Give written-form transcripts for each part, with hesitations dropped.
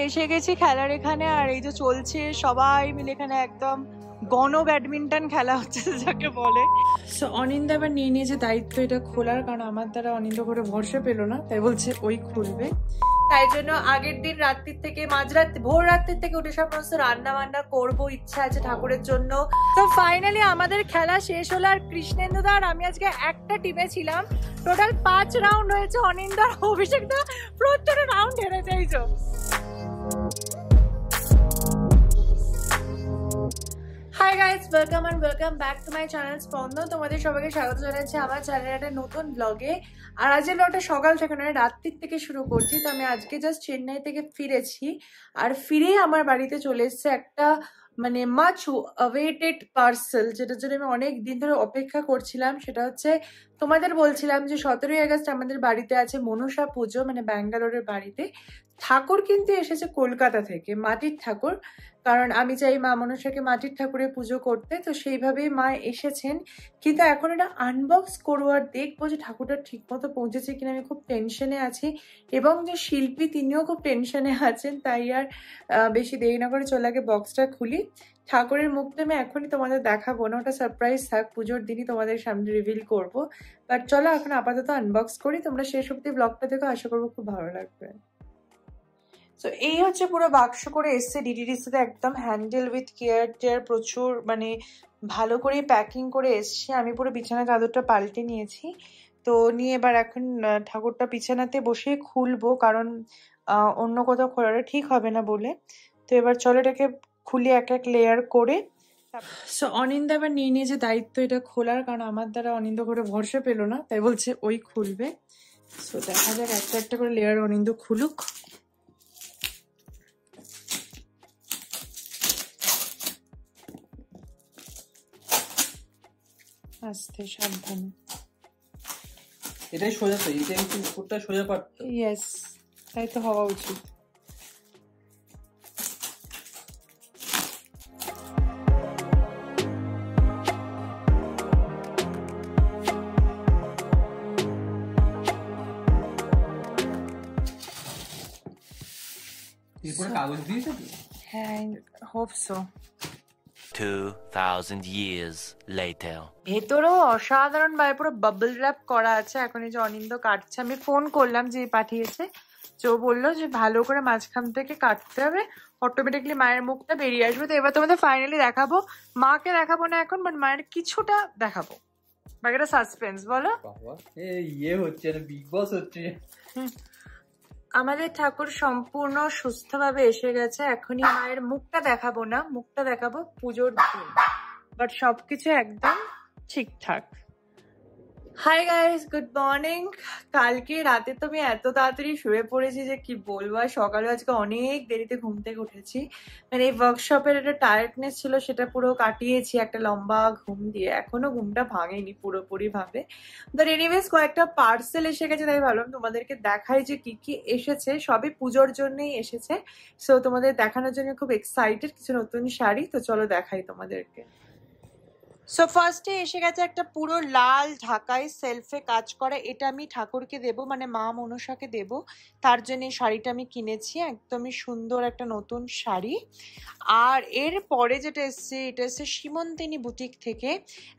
এসে গেছি খেলার এখানে, আর এই যে চলছে সবাই মিলে এখানে একদম গণ ব্যাডমিন্টন খেলা হচ্ছে যাকে বলে। সো অনিন্দা এবার নিয়ে নিয়েছে দায়িত্ব এটা খোলার, কারণ আমার দ্বারা অনিন্দ করে ভরসা পেলো না, তাই বলছে ওই খুলবে। তাই জন্য আগের দিন রাত্রির থেকে মাঝরাত ভোর রাত্রির থেকে উঠে সমস্ত রান্না বান্না করবো, ইচ্ছা আছে ঠাকুরের জন্য। তো ফাইনালি আমাদের খেলা শেষ হলো, আর কৃষ্ণেন্দুদা আর আমি আজকে একটা টিমে ছিলাম। টোটাল 5 রাউন্ড হয়েছে, অনিন্দার অভিষেকটা প্রত্যেকটা রাউন্ড হেরে যাইছো। Hi guys, welcome and welcome back to my channel Spandan. তোমাদের সবাইকে স্বাগত জানাচ্ছি আমার চ্যানেলের একটা নতুন ব্লগে। আর আজকের ব্লগটা সকাল থেকে নয়, রাত্রির থেকে শুরু করছি। তো আমি আজকে জাস্ট চেন্নাই থেকে ফিরেছি, আর ফিরেই আমার বাড়িতে চলে এসছে একটা মানে মাচ অ্যাওয়েটেড পার্সেল, যেটার জন্য আমি অনেক দিন ধরে অপেক্ষা করছিলাম। সেটা হচ্ছে তোমাদের বলছিলাম যে 17ই আগস্ট আমাদের বাড়িতে আছে মনসা পুজো, মানে ব্যাঙ্গালোরের বাড়িতে। ঠাকুর কিন্তু এসেছে কলকাতা থেকে, মাটির ঠাকুর, কারণ আমি চাই মা মনসাকে মাটির ঠাকুরে পুজো করতে। তো সেইভাবেই মা এসেছেন, কিন্তু এখন এটা আনবক্স করবো আর দেখবো যে ঠাকুরটা ঠিক মতো পৌঁছেছে কিনা। আমি খুব টেনশনে আছি, এবং যে শিল্পী তিনিও খুব টেনশনে আছেন। তাই আর বেশি দেরি না করে চলে আগে বক্সটা খুলি। ঠাকুরের মুখটা আমি এখনই তোমাদের দেখাবো না, ওটা সারপ্রাইজ থাক, পুজোর দিনই তোমাদের সামনে রিভিল করবো। বাট চলো এখন আপাতত আনবক্স করি, তোমরা শেষ অব্দি ব্লগটা দেখো, আশা করবো খুব ভালো লাগবে। তো এই হচ্ছে পুরো বাক্স করে এসছে ডিটিডিসিতে, একদম হ্যান্ডেল উইথ কেয়ার টেয়ার, প্রচুর মানে ভালো করে প্যাকিং করে এসছে। আমি পুরো বিছানা চাদরটা পাল্টে নিয়েছি। তো নিয়ে এবার এখন ঠাকুরটা বিছানাতে বসে খুলবো, কারণ অন্য কোথাও খোলাটা ঠিক হবে না বলে। তো এবার চলো এটাকে খুলে এক এক লেয়ার করে। সো অনিন্দা এবার নিয়ে নিয়েছে দায়িত্ব এটা খোলার, কারণ আমার দ্বারা অনিন্দ করে ভরসা পেলো না, তাই বলছে ওই খুলবে। সো দেখা যাক একটা একটা করে লেয়ার অনিন্দ খুলুক। আস্তে সাবধানে, এটাই সোজা তো, এটা একটু উপরটা সোজা পারতো। ইয়েস, তাই তো হওয়া উচিত। এরপরে কাগজ দিয়েছে তো? হ্যাঁ, হোপ সো। 2000 years later. ভেতরেও অসাধারণ ভাবে পুরো বাবল র্যাপ করা আছে। এখন এই যে অনিন্দ কাটছে, আমি ফোন করলাম যে পাঠিয়েছে, তো বললো যে ভালো করে মাঝখান থেকে কাটতে হবে, অটোমেটিকলি মায়ের মুখটা বেরিয়ে আসবে। তো এবার তোমাদের ফাইনালি দেখাবো, মাকে দেখাবো না এখন, বাট মায়ের কিছুটা দেখাবো। বাকিটা সাসপেন্স। বলো। বাবা ইয়ে হচ্ছে না, বিগ বস হচ্ছে। আমাদের ঠাকুর সম্পূর্ণ সুস্থভাবে এসে গেছে। এখনই মায়ের মুখটা দেখাবো না, মুখটা দেখাবো পুজোর দিন, বাট সবকিছু একদম ঠিকঠাক। Hi guys, good morning. কালকে রাতে তো আমি এত তাড়াতাড়ি শুয়ে পড়েছি যে কি বলবো, আর সকালে আজকে অনেক দেরিতে ঘুম থেকে উঠেছি। মানে এই ওয়ার্কশপের একটা টায়ার্ডনেস ছিল, সেটা পুরো কাটিয়েছি একটা লম্বা ঘুম দিয়ে। এখনো ঘুমটা ভাঙেনি পুরোপুরি ভাবে। বাট এনিওয়েজ কয়েকটা পার্সেল এসে গেছে, তাই ভাবলাম তোমাদেরকে দেখাই যে কি কি এসেছে। সবই পুজোর জন্যই এসেছে, সো তোমাদের দেখানোর জন্য খুব এক্সাইটেড। কিছু নতুন শাড়ি, তো চলো দেখাই তোমাদেরকে। সো ফার্স্টে এসে গেছে একটা পুরো লাল ঢাকায় সেলফে কাজ করা, এটা আমি ঠাকুরকে দেব, মানে মা মনসাকে দেব। তার জন্য এই শাড়িটা আমি কিনেছি, একদমই সুন্দর একটা নতুন শাড়ি। আর এর পরে যেটা এসছে, এটা এসছে সীমন্তিনী বুটিক থেকে,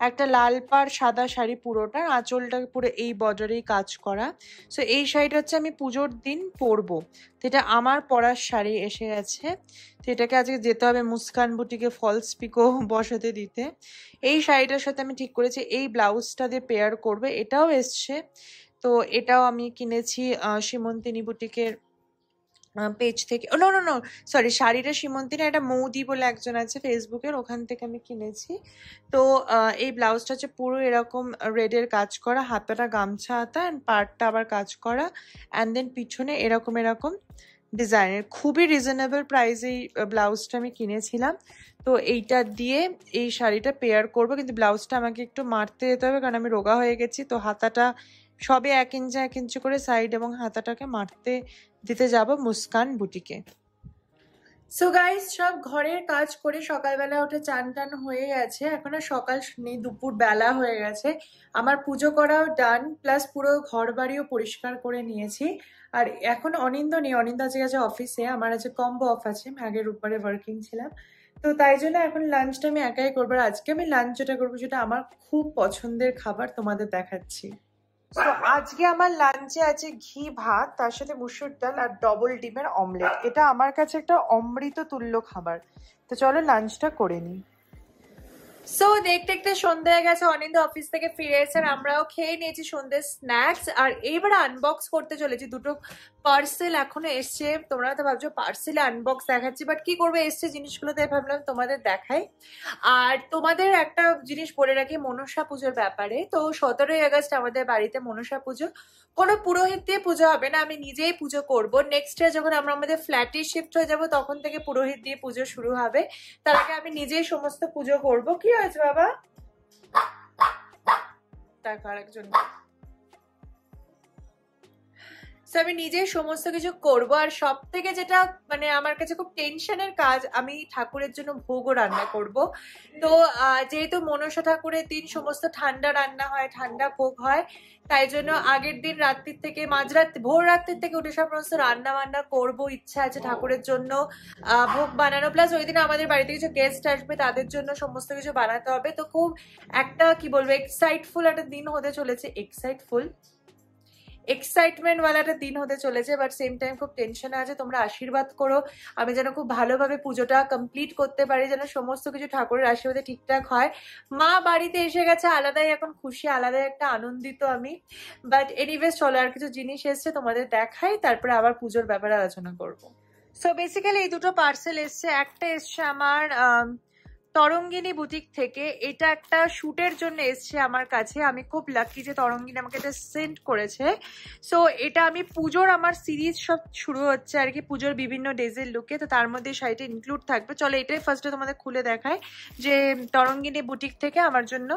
একটা লাল পাড় সাদা শাড়ি, পুরোটা আঁচলটা পুরো এই বর্ডারেই কাজ করা। সো এই শাড়িটা হচ্ছে আমি পুজোর দিন পরবো, তো এটা আমার পরার শাড়ি এসে গেছে। তো এটাকে আজকে যেতে হবে মুস্কান বুটিকে ফলস পিকো বসাতে দিতে। এই শাড়িটার সাথে আমি ঠিক করেছি এই ব্লাউজটা দিয়ে পেয়ার করবে, এটাও এসছে। তো এটাও আমি কিনেছি সীমন্তিনী বুটিকের পেজ থেকে। নো নো নো সরি, শাড়িটা সীমন্তিনী, একটা মৌদি বলে একজন আছে ফেসবুকের, ওখান থেকে আমি কিনেছি। তো এই ব্লাউজটা হচ্ছে পুরো এরকম রেডের কাজ করা, হাতাটা গামছা হাতা, অ্যান্ড পার্টটা আবার কাজ করা, অ্যান্ড দেন পিছনে এরকম এরকম ডিজাইনের। খুবই রিজনেবল প্রাইসে এই ব্লাউজটা আমি কিনেছিলাম। তো এইটা দিয়ে এই শাড়িটা পেয়ার করবো, কিন্তু ব্লাউজটা আমাকে একটু মারতে যেতে হবে, কারণ আমি রোগা হয়ে গেছি। তো হাতাটা সবে 1 ইঞ্চি 1 ইঞ্চি করে সাইড এবং হাতাটাকে মারতে দিতে যাব মুস্কান বুটিকে। সো গাইস, সব ঘরের কাজ করে সকালবেলা উঠে চান টান হয়ে গেছে। এখন আর সকাল নেই, দুপুর বেলা হয়ে গেছে। আমার পুজো করাও ডান, প্লাস পুরো ঘর বাড়িও পরিষ্কার করে নিয়েছি। আর এখন অনিন্দ নেই, অনিন্দ আজকে গেছে অফিসে। আমার আজকে কম্বো অফ আছে, আমি আগের রোববারে ওয়ার্কিং ছিলাম। তো তাই জন্য এখন লাঞ্চটা আমি একাই করবো। আর আজকে আমি লাঞ্চ যেটা করবো সেটা আমার খুব পছন্দের খাবার, তোমাদের দেখাচ্ছি। তো আজকে আমার লাঞ্চে আছে ঘি ভাত, তার সাথে মুসুর ডাল আর ডবল ডিমের অমলেট। এটা আমার কাছে একটা অমৃত তুল্য খাবার। তো চলো লাঞ্চটা করে নিই। সো দেখতে দেখতে সন্ধ্যা হয়ে গেছে, অনিন্দ অফিস থেকে ফিরে এসে আমরাও খেয়ে নিয়েছি সন্ধ্যের স্ন্যাক্স। আর এইবার আনবক্স করতে চলেছি। দুটো পার্সেল এখনো এসছে। তোমরা তো ভাবছো পার্সেলে আনবক্স দেখাচ্ছি, বাট কি করবে, এসছে জিনিসগুলো তাই ভাবলাম তোমাদের দেখাই। আর তোমাদের একটা জিনিস বলে রাখি মনসা পুজোর ব্যাপারে। তো 17ই আগস্ট আমাদের বাড়িতে মনসা পুজো। কোনো পুরোহিত দিয়ে পুজো হবে না, আমি নিজেই পুজো করব। নেক্সট ইয়ার যখন আমরা আমাদের ফ্ল্যাটে শিফট হয়ে যাব তখন থেকে পুরোহিত দিয়ে পুজো শুরু হবে। তার আগে আমি নিজেই সমস্ত পুজো করব। কি হয়েছে বাবা? দেখো আরেকজন। আমি নিজেই সমস্ত কিছু করব। আর সব থেকে যেটা মানে আমার কাছে খুব টেনশনের কাজ, আমি ঠাকুরের জন্য ভোগও রান্না করব। তো যেহেতু মনসা ঠাকুরের দিন সমস্ত ঠান্ডা রান্না হয়, ঠান্ডা ভোগ হয়, তাই জন্য আগের দিন রাত্রির থেকে মাঝরাত ভোর রাত্রির থেকে উঠে সমস্ত রান্না বান্না করবো। ইচ্ছা আছে ঠাকুরের জন্য ভোগ বানানো, প্লাস ওই দিন আমাদের বাড়িতে কিছু গেস্ট আসবে, তাদের জন্য সমস্ত কিছু বানাতে হবে। তো খুব একটা কি বলবো এক্সাইটফুল একটা দিন হতে চলেছে। এক্সাইটমেন্ট ওয়ালা একটা দিন হতে চলেছে, বাট সেম টাইম খুব টেনশনে আছে। তোমরা আশীর্বাদ করো আমি যেন খুব ভালোভাবে পুজোটা কমপ্লিট করতে পারি, যেন সমস্ত কিছু ঠাকুরের আশীর্বাদে ঠিকঠাক হয়। মা বাড়িতে এসে গেছে, আলাদাই এখন খুশি, আলাদাই একটা আনন্দিত আমি। বাট এনিওয়েজ চলো, আর কিছু জিনিস এসছে তোমাদের দেখাই, তারপরে আবার পুজোর ব্যাপারে আলোচনা করবো। সো বেসিক্যালি এই দুটো পার্সেল এসছে। একটা এসছে আমার তরঙ্গিনী বুটিক থেকে। এটা একটা শুটের জন্য এসছে আমার কাছে। আমি খুব লাকি যে তরঙ্গিনী আমাকে এটা সেন্ড করেছে। সো এটা আমি পুজোর, আমার সিরিজ সব শুরু হচ্ছে আর কি, পুজোর বিভিন্ন ডেজের লুকে। তো তার মধ্যে শাড়িটা ইনক্লুড থাকবে। চলো এটাই ফার্স্টে তোমাদের খুলে দেখায় যে তরঙ্গিনী বুটিক থেকে আমার জন্য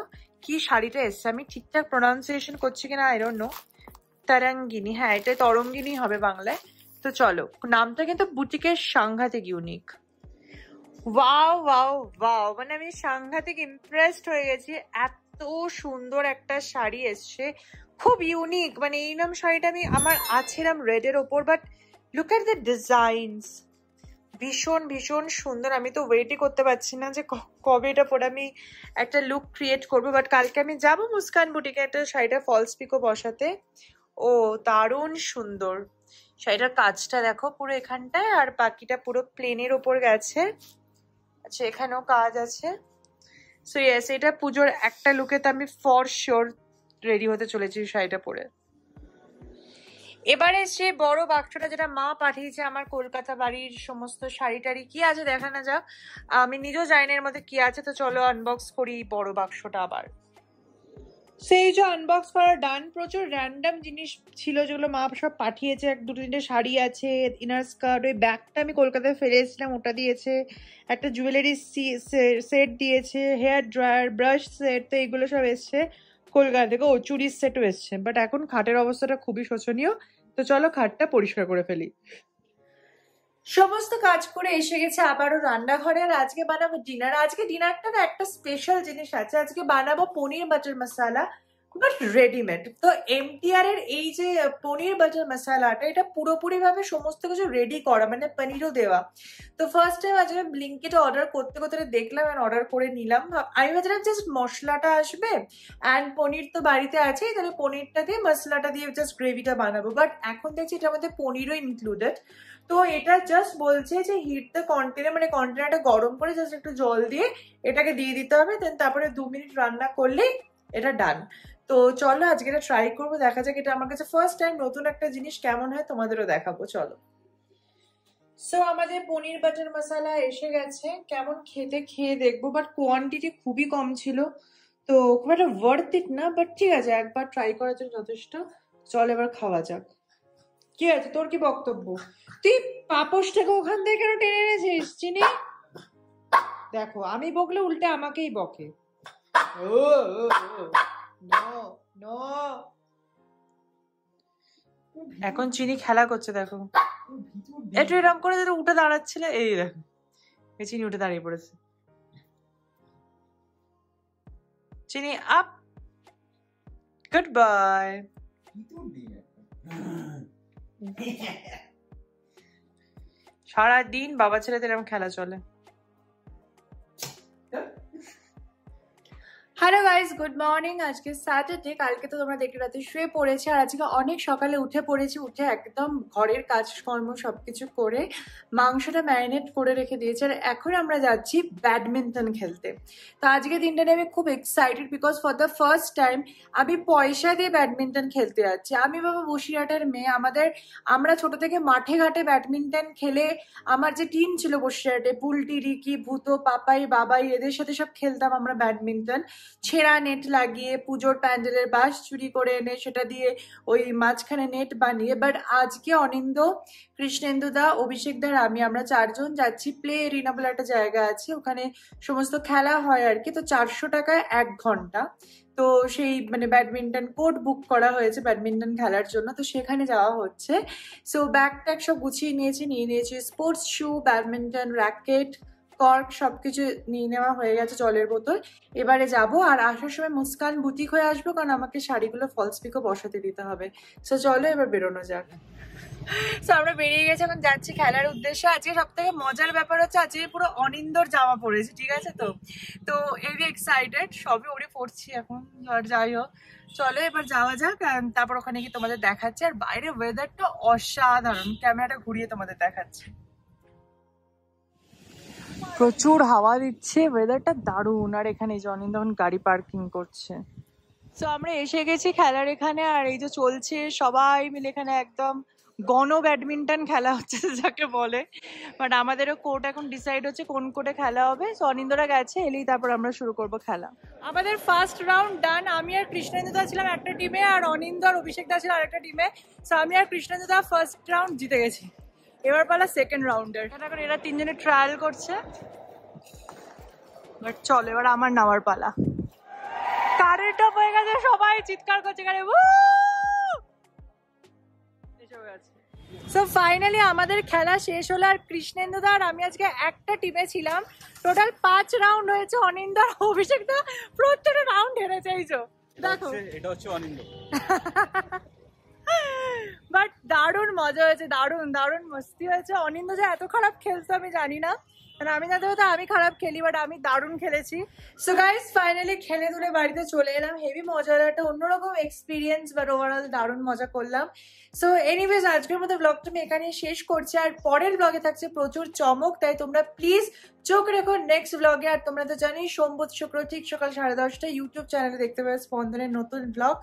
কি শাড়িটা এসছে। আমি ঠিকঠাক প্রোনাউন্সিয়েশন করছি কিনা আই ডোন্ট নো। তরঙ্গিনী, হ্যাঁ এটা তরঙ্গিনী হবে বাংলায়। তো চলো, নামটা কিন্তু বুটিকের সাংঘাতিক ইউনিক। ওয়াও ওয়াও ওয়াও, মানে আমি সাংঘাতিক ইমপ্রেসড হয়ে গেছি। এত সুন্দর একটা শাড়ি এসছে, খুব ইউনিক। মানে এই নাম শাড়িটা আমি আমার আছিলাম রেডের ওপর, but look at the designs, ভীষণ ভীষণ সুন্দর। আমি তো ওয়েটই করতে পারছি না যে কবে এটা পরে আমি একটা লুক ক্রিয়েট করবো। বাট কালকে আমি যাবো মুস্কান বুটিকে একটা শাড়িটা ফলস পিকো বসাতে। ও দারুণ সুন্দর শাড়িটার কাজটা দেখো পুরো এখানটায়, আর বাকিটা পুরো প্লেনের ওপর গেছে। আচ্ছা এখানেও কাজ আছে। সো ইয়েস, এটা পুজোর একটা লুকে তো আমি ফর শিওর রেডি হতে চলেছি শাড়িটা পরে। এবারে সে বড় বাক্সটা যেটা মা পাঠিয়েছে আমার কলকাতা বাড়ির সমস্ত শাড়ি টাড়ি, কি আছে দেখা না যাক, আমি নিজেও জানি না এর মধ্যে কি আছে। তো চলো আনবক্স করি বড় বাক্সটা আবার। সেই যে আনবক্স করা ডান। প্রচুর র্যান্ডম জিনিস ছিল যেগুলো মা সব পাঠিয়েছে। এক দুটো তিনটে শাড়ি আছে, ইনার স্কার্ট, ওই ব্যাগটা আমি কলকাতায় ফেলে এসেছিলাম ওটা দিয়েছে, একটা জুয়েলারি সেট দিয়েছে, হেয়ার ড্রায়ার, ব্রাশ সেট। তো এইগুলো সব এসছে কলকাতা থেকে। ও চুরির সেটও এসছে। বাট এখন খাটের অবস্থাটা খুবই শোচনীয়। তো চলো খাটটা পরিষ্কার করে ফেলি। সমস্ত কাজ করে এসে গেছে আবারও রান্নাঘরে। আর আজকে বানাবো ডিনার। আজকে ডিনারটা না একটা স্পেশাল জিনিস আছে। আজকে বানাবো পনির বাটার মশালা, বাট রেডিমেড। তো এমটিআর এর এই যে পনির বাটার মশালাটা, এটা পুরোপুরি ভাবে সমস্ত কিছু রেডি করা, মানে পনিরও দেওয়া। তো ফার্স্ট টাইম আজকে ব্লিঙ্কিটে অর্ডার করতে করতে দেখলাম আর অর্ডার করে নিলাম। আমি ভাবছিলাম জাস্ট মশলাটা আসবে অ্যান্ড পনির তো বাড়িতে আছেই, তাহলে পনিরটা দিয়ে মশলাটা দিয়ে জাস্ট গ্রেভিটা বানাবো। বাট এখন দেখছি এটার মধ্যে পনিরও ইনক্লুডেড। তো এটা জাস্ট বলছে যে হিট দ্য কন্টেনার, মানে কন্টেনারটা গরম করে জাস্ট একটু জল দিয়ে এটাকে দিয়ে দিতে হবে, দেন তারপরে 2 মিনিট রান্না করলেই এটা ডান। তো চলো আজকে এটা ট্রাই করবো, দেখা যাক। এটা আমার কাছে ফার্স্ট টাইম, নতুন একটা জিনিস, কেমন হয় তোমাদেরও দেখাবো। চলো। সো আমাদের পনির বাটার মশালা এসে গেছে। কেমন খেতে খেয়ে দেখবো, বাট কোয়ান্টিটি খুবই কম ছিল, তো খুব একটা ওয়ার্থ ইট না। বাট ঠিক আছে, একবার ট্রাই করার জন্য যথেষ্ট। চল এবার খাওয়া যাক। কি আছে তোর, কি বক্তব্য? তুই পাপোশটাকে ওখান থেকে কেন টেনে এনেছিস চিনি? দেখো আমি বকলে উল্টে আমাকেই বকে। এখন চিনি খেলা করছে দেখো, একটু এরকম করে উঠে দাঁড়াচ্ছিল, এই দেখো চিনি উঠে দাঁড়িয়ে পড়েছে। চিনি আপ, গুড বাই। সারাদিন বাবা ছেলেদের এরকম খেলা চলে। Hello guys, good morning. আজকে স্যাটারডে। কালকে তো তোমরা দেখতে রাতে শুয়ে পড়েছে, আর আজকে অনেক সকালে উঠে পড়েছি। উঠে একদম ঘরের কাজকর্ম সবকিছু করে মাংসটা ম্যারিনেট করে রেখে দিয়েছি, আর এখন আমরা যাচ্ছি ব্যাডমিন্টন খেলতে। তো আজকে দিনটা নিয়ে আমি খুব excited, because for the first time আমি পয়সা দিয়ে ব্যাডমিন্টন খেলতে যাচ্ছি। আমি বাবা বসিরহাটের মেয়ে, আমরা ছোট থেকে মাঠে ঘাটে ব্যাডমিন্টন খেলে, আমার যে টিম ছিল বসিরহাটে, বুলটি, রিকি, ভূতো, পাপাই, বাবাই, এদের সাথে সব খেলতাম আমরা ব্যাডমিন্টন। ছেঁড়া নেট লাগিয়ে, পুজোর প্যান্ডেলের বাঁশ চুরি করে এনে সেটা দিয়ে ওই মাঝখানে নেট বানিয়ে। বাট আজকে অনিন্দ, কৃষ্ণেন্দুদা, অভিষেকদার, আমরা 4 জন যাচ্ছি প্লে এরিনা বলে একটা জায়গা আছে, ওখানে সমস্ত খেলা হয় আর কি। তো 400 টাকায় 1 ঘন্টা। তো সেই মানে ব্যাডমিন্টন কোর্ট বুক করা হয়েছে ব্যাডমিন্টন খেলার জন্য, তো সেখানে যাওয়া হচ্ছে। সো ব্যাগ ট্যাগ সব গুছিয়ে নিয়েছি sports shoe, badminton racket, cork সবকিছু নিয়ে নেওয়া হয়ে গেছে, জলের বোতল। এবারে যাব, আর আসার সময় মুস্কান বুটিক হয়ে আসবো, কারণ আমাকে শাড়িগুলো ফলস পিকও বসাতে দিতে হবে। সো চলো এবার বেরোনো যাক। সো আমরা বেরিয়ে গেছি, এখন যাচ্ছি খেলার উদ্দেশ্যে। আজকে সব থেকে মজার ব্যাপার হচ্ছে আজকে পুরো অনিন্দর জামা পরেছি, ঠিক আছে? তো হেভি এক্সাইটেড, সবই ওরে পড়ছি এখন। আর যাই হোক, চলো এবার যাওয়া যাক, তারপর ওখানে গিয়ে তোমাদের দেখাচ্ছি। আর বাইরে ওয়েদারটা অসাধারণ, ক্যামেরাটা ঘুরিয়ে তোমাদের দেখাচ্ছি। প্রচুর হাওয়া দিচ্ছে, ওয়েদারটা দারুণ। আর এখানে অনিন্দ গাড়ি পার্কিং করছে। তো আমরা এসে গেছি খেলার এখানে, আর এই যে চলছে সবাই মিলে এখানে একদম গণ ব্যাডমিন্টন খেলা হচ্ছে যাকে বলে। বাট আমাদেরও কোর্ট এখন ডিসাইড হচ্ছে কোন কোর্টে খেলা হবে। সো অনিন্দরা গেছে, এলেই তারপর আমরা শুরু করব খেলা। আমাদের ফার্স্ট রাউন্ড ডান। আমি আর কৃষ্ণেন্দুদা ছিলাম একটা টিমে, আর অনিন্দ আর অভিষেকদা ছিল আরেকটা টিমে। সো আমি আর কৃষ্ণেন্দুদা ফার্স্ট রাউন্ড জিতে গেছি। এবার পালা সেকেন্ড রাউন্ডের। এখন এরা 3 জনে ট্রায়াল করছে। বাট চলো এবার আমার নামার পালা। কারেন্ট অফ হয়ে গেছে, সবাই চিৎকার করছে কারে। সো ফাইনালি আমাদের খেলা শেষ হলো, আর কৃষ্ণেন্দুদা আর আমি আজকে একটা টিমে ছিলাম। টোটাল 5 রাউন্ড হয়েছে। অনিন্দ আর অভিষেকদা প্রত্যেকটা রাউন্ড হেরেছে। এই দেখো, এটা হচ্ছে অনিন্দ। বাট দারুণ মজা হয়েছে, দারুণ মস্তি হয়েছে। অনিন্দ যে এত খারাপ খেলতো আমি জানি না, মানে আমি জানতে হতো আমি খারাপ খেলি, বাট আমি দারুণ খেলেছি। সো গাইস ফাইনালি খেলে ধরে বাড়িতে চলে এলাম। হেভি মজার একটা অন্যরকম এক্সপিরিয়েন্স, বাট ওভারঅল দারুণ মজা করলাম। সো এনিওয়েজ আজকের মতো ব্লগটা আমি এখানে শেষ করছি, আর পরের ব্লগে থাকছে প্রচুর চমক, তাই তোমরা প্লিজ চোখ রেখো নেক্সট ব্লগে। আর তোমরা তো জানি সোম বুধ শুক্র ঠিক সকাল 10:30টায় ইউটিউব চ্যানেলে দেখতে পাবে স্পন্দনের নতুন ব্লগ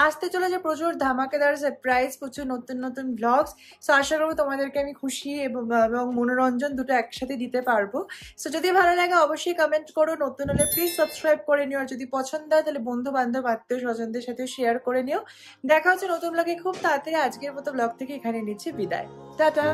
আসতে চলেছে। প্রচুর ধামাকেদার সারপ্রাইজ, প্রচুর নতুন ব্লগস। সো আশা করবো তোমাদেরকে আমি খুশি এবং মনোরঞ্জন দুটো একসাথে দিতে পারবো। সো যদি ভালো লাগে অবশ্যই কমেন্ট করো, নতুন হলে প্লিজ সাবস্ক্রাইব করে নিও, আর যদি পছন্দ হয় তাহলে বন্ধু বান্ধব আত্মীয় স্বজনদের সাথে শেয়ার করে নিও। দেখা হচ্ছে নতুন ব্লগে খুব তাড়াতাড়ি। আজকের মতো ব্লগ থেকে এখানে নিচ্ছি বিদায়, টাটা।